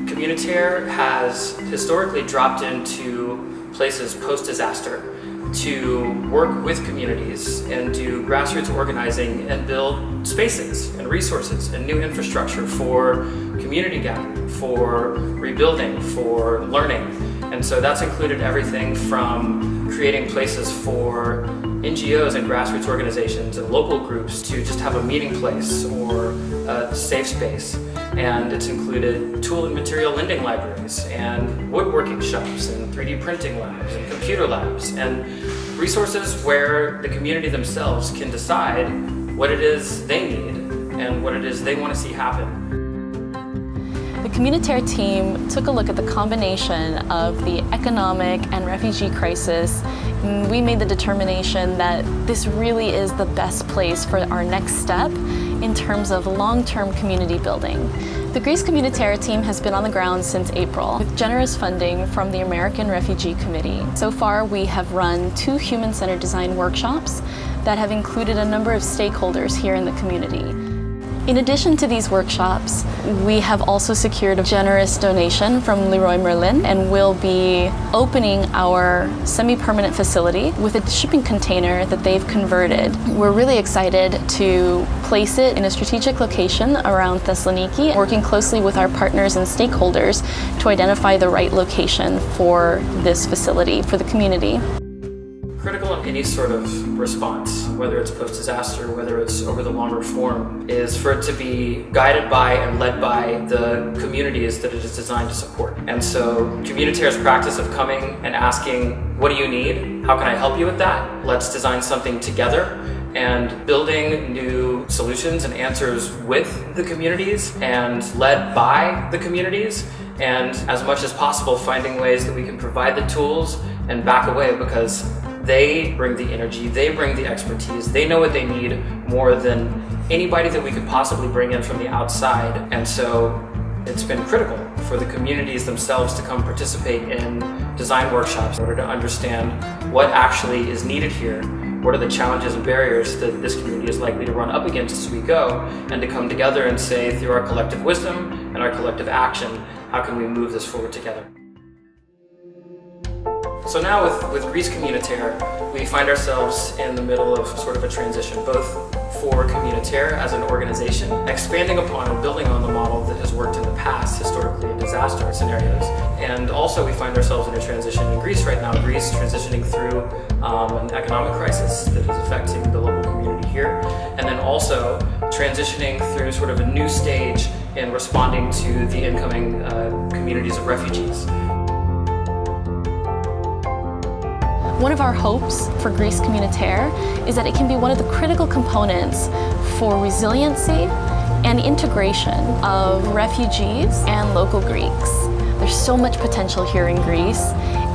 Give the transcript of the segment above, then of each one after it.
Communitere has historically dropped into places post-disaster to work with communities and do grassroots organizing and build spaces and resources and new infrastructure for community gathering, for rebuilding, for learning. And so that's included everything from creating places for NGOs and grassroots organizations and local groups to just have a meeting place or a safe space. And it's included tool and material lending libraries and woodworking shops and 3D printing labs and computer labs and resources where the community themselves can decide what it is they need and what it is they want to see happen. The Communitere team took a look at the combination of the economic and refugee crisis. And we made the determination that this really is the best place for our next step in terms of long-term community building. The Greece Communitere team has been on the ground since April with generous funding from the American Refugee Committee. So far, we have run 2 human-centered design workshops that have included a number of stakeholders here in the community. In addition to these workshops, we have also secured a generous donation from Leroy Merlin and will be opening our semi-permanent facility with a shipping container that they've converted. We're really excited to place it in a strategic location around Thessaloniki, working closely with our partners and stakeholders to identify the right location for this facility for the community. Critical in any sort of response, whether it's post-disaster, whether it's over the longer form, is for it to be guided by and led by the communities that it is designed to support. And so Communitere's practice of coming and asking, what do you need? How can I help you with that? Let's design something together, and building new solutions and answers with the communities and led by the communities, and as much as possible finding ways that we can provide the tools and back away because they bring the energy, they bring the expertise, they know what they need more than anybody that we could possibly bring in from the outside. And so it's been critical for the communities themselves to come participate in design workshops in order to understand what actually is needed here, what are the challenges and barriers that this community is likely to run up against as we go, and to come together and say, through our collective wisdom and our collective action, how can we move this forward together? So now with Greece Communitere, we find ourselves in the middle of sort of a transition, both for Communitere as an organization, expanding upon and building on the model that has worked in the past, historically in disaster scenarios. And also we find ourselves in a transition in Greece right now, Greece transitioning through an economic crisis that is affecting the local community here, and then also transitioning through sort of a new stage in responding to the incoming communities of refugees. One of our hopes for Greece Communitere is that it can be one of the critical components for resiliency and integration of refugees and local Greeks. There's so much potential here in Greece,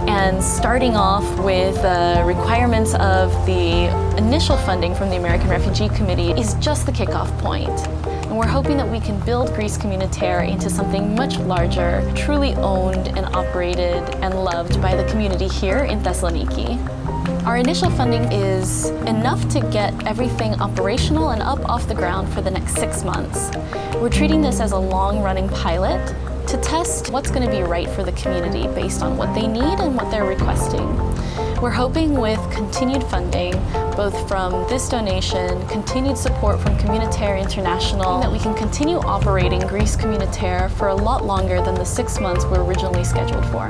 and starting off with the requirements of the initial funding from the American Refugee Committee is just the kickoff point. And we're hoping that we can build Greece Communitere into something much larger, truly owned and operated and loved by the community here in Thessaloniki. Our initial funding is enough to get everything operational and up off the ground for the next 6 months. We're treating this as a long-running pilot to test what's going to be right for the community based on what they need and what they're requesting. We're hoping with continued funding, both from this donation, continued support from Communitere International, that we can continue operating Greece Communitere for a lot longer than the 6 months we're originally scheduled for.